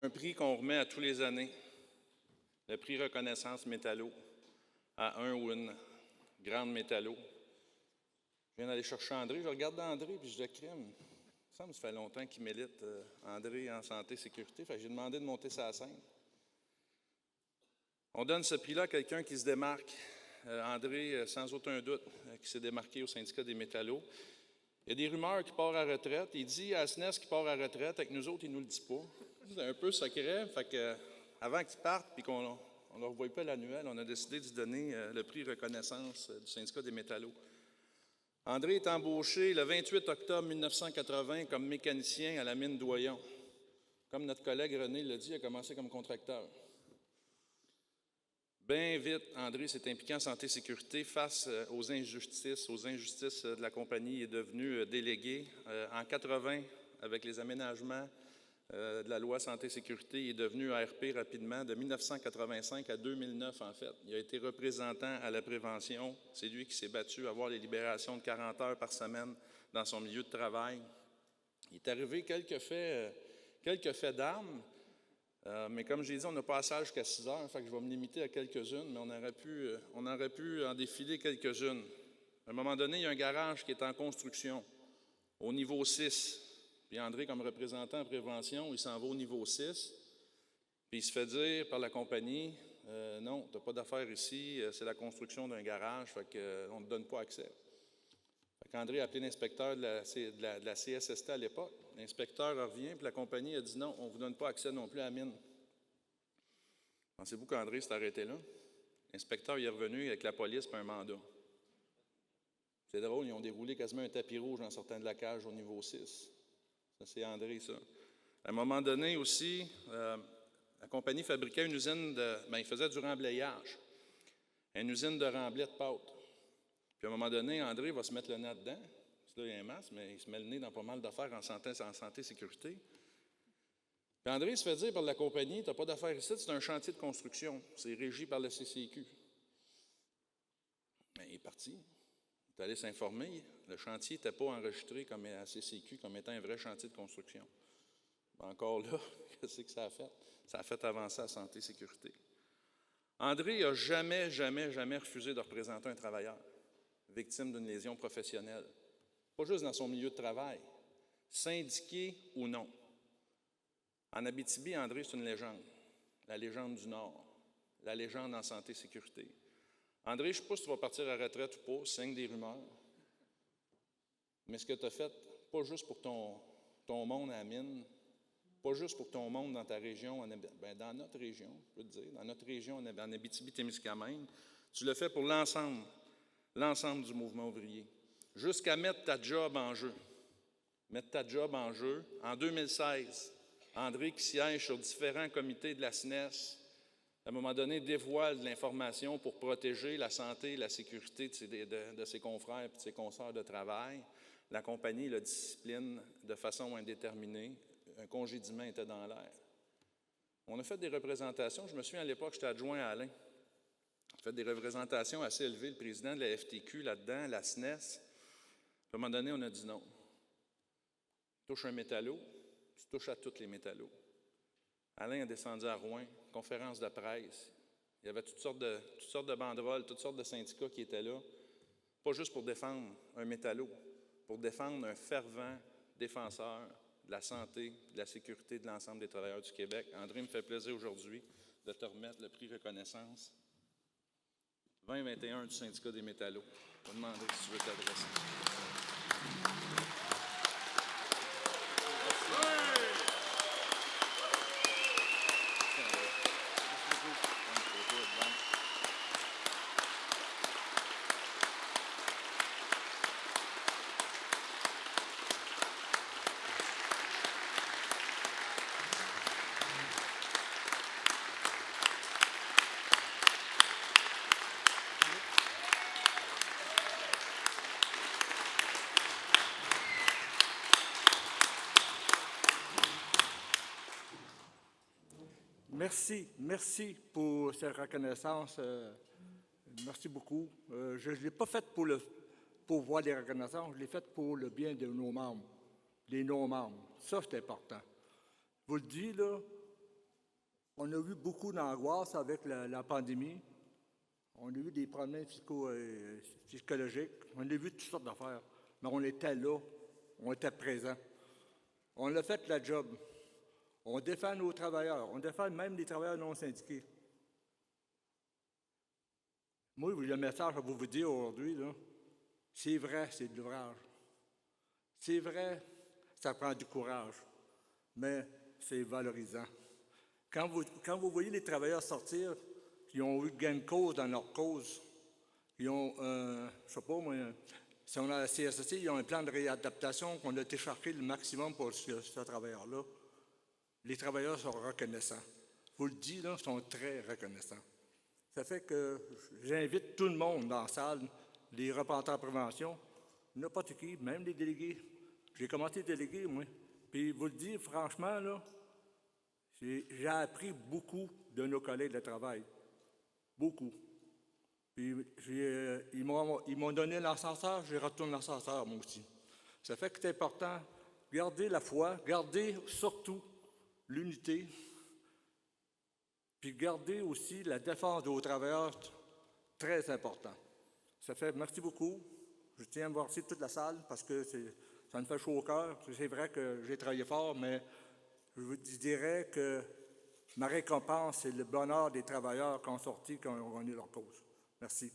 Un prix qu'on remet à tous les années, le prix Reconnaissance Métallo, à un ou une grande métallo. Je viens d'aller chercher André, je regarde André, puis je dis crème. Ça me fait longtemps qu'il milite, André, en santé et sécurité. Fait que j'ai demandé de monter sa scène. On donne ce prix-là à quelqu'un qui se démarque. André, sans aucun doute, qui s'est démarqué au syndicat des métallos. Il y a des rumeurs qu'il part à retraite. Il dit à SNES qu'il part à retraite. Avec nous autres, il ne nous le dit pas. C'est un peu secret. Fait que, avant qu'il parte et qu'on ne le revoie pas l'annuel, on a décidé de lui donner le prix reconnaissance du syndicat des métallos. André est embauché le 28 octobre 1980 comme mécanicien à la mine d'Oyon. Comme notre collègue René l'a dit, il a commencé comme contracteur. Bien vite, André s'est impliqué en santé et sécurité face aux injustices de la compagnie. Il est devenu délégué. En 80, avec les aménagements de la loi santé et sécurité, il est devenu ARP rapidement, de 1985 à 2009 en fait. Il a été représentant à la prévention. C'est lui qui s'est battu à avoir les libérations de 40 heures par semaine dans son milieu de travail. Il est arrivé quelques faits d'armes. Mais comme j'ai dit, on n'a pas assez jusqu'à 6 heures, fait que je vais me limiter à quelques-unes, mais on aurait pu en défiler quelques-unes. À un moment donné, il y a un garage qui est en construction, au niveau 6. Puis André, comme représentant en prévention, il s'en va au niveau 6. Puis il se fait dire par la compagnie, non, tu n'as pas d'affaires ici, c'est la construction d'un garage, fait qu'on ne te donne pas accès. André a appelé l'inspecteur de la CSST à l'époque. L'inspecteur revient, puis la compagnie a dit non, on ne vous donne pas accès non plus à la mine. Pensez-vous qu'André s'est arrêté là? L'inspecteur est revenu avec la police et un mandat. C'est drôle, ils ont déroulé quasiment un tapis rouge en sortant de la cage au niveau 6. Ça, c'est André, ça. À un moment donné aussi, la compagnie fabriquait une usine il faisait du remblayage. Une usine de remblais de pâte. Puis à un moment donné, André va se mettre le nez dedans. Là, il y a un masque, mais il se met le nez dans pas mal d'affaires en santé et sécurité. Puis André se fait dire par la compagnie, tu n'as pas d'affaires ici, c'est un chantier de construction. C'est régi par le CCQ. Mais il est parti. Il est allé s'informer. Le chantier n'était pas enregistré comme à CCQ comme étant un vrai chantier de construction. Encore là, qu'est-ce que ça a fait? Ça a fait avancer la santé et sécurité. André n'a jamais refusé de représenter un travailleur victime d'une lésion professionnelle. Pas juste dans son milieu de travail, syndiqué ou non. En Abitibi, André, c'est une légende. La légende du Nord. La légende en santé et sécurité. André, je ne sais pas si tu vas partir à la retraite ou pas, c'est des rumeurs. Mais ce que tu as fait, pas juste pour ton monde à la mine, pas juste pour ton monde dans ta région, dans notre région, je peux te dire, dans notre région, en Abitibi-Témiscamingue, tu l'as fait pour l'ensemble du mouvement ouvrier, jusqu'à mettre ta job en jeu. Mettre ta job en jeu. En 2016, André, qui siège sur différents comités de la SNES, à un moment donné, dévoile de l'information pour protéger la santé et la sécurité de ses confrères et de ses consoeurs de travail. La compagnie le discipline de façon indéterminée. Un congédiement était dans l'air. On a fait des représentations. Je me souviens, à l'époque, j'étais adjoint à Alain. On a fait des représentations assez élevées. Le président de la FTQ là-dedans, la SNES. À un moment donné, on a dit non. Tu touches un métallo, tu touches à tous les métallos. Alain a descendu à Rouen, conférence de presse. Il y avait toutes sortes de banderoles, toutes sortes de syndicats qui étaient là, pas juste pour défendre un métallo, pour défendre un fervent défenseur de la santé, de la sécurité de l'ensemble des travailleurs du Québec. André, me fait plaisir aujourd'hui de te remettre le prix reconnaissance 2021 du syndicat des métallos. Je vais te demander si tu veux t'adresser. Merci pour cette reconnaissance. Merci beaucoup. Je ne l'ai pas faite pour voir les reconnaissances, je l'ai faite pour le bien de nos membres, des non-membres. Ça, c'est important. Je vous le dis, là, On a eu beaucoup d'angoisse avec la pandémie. On a eu des problèmes psychologiques. On a vu toutes sortes d'affaires. Mais on était là. On était présents. On a fait la job. On défend nos travailleurs. On défend même les travailleurs non syndiqués. Moi, le message que vous dire aujourd'hui, c'est vrai, c'est de l'ouvrage. C'est vrai, ça prend du courage. Mais c'est valorisant. Quand vous voyez les travailleurs sortir, qui ont eu gain de cause dans leur cause, ils ont, je ne sais pas moi, si on a la CSST, ils ont un plan de réadaptation qu'on a été chercher le maximum pour ce travailleur-là. Les travailleurs sont reconnaissants. Vous le dites, là, ils sont très reconnaissants. Ça fait que j'invite tout le monde dans la salle, les représentants de prévention, n'importe qui, même les délégués. J'ai commencé délégué, moi. Puis vous le dites, franchement, là, j'ai appris beaucoup de nos collègues de travail. Beaucoup. Puis ils m'ont donné l'ascenseur, j'ai retourné l'ascenseur, moi aussi. Ça fait que c'est important. Gardez la foi, gardez surtout l'unité, puis gardez aussi la défense de vos travailleurs, très important. Ça fait merci beaucoup. Je tiens à vous remercier toute la salle parce que ça me fait chaud au cœur. C'est vrai que j'ai travaillé fort, mais je vous dirais que ma récompense, c'est le bonheur des travailleurs qui ont sorti, qui ont gagné leur cause. Merci.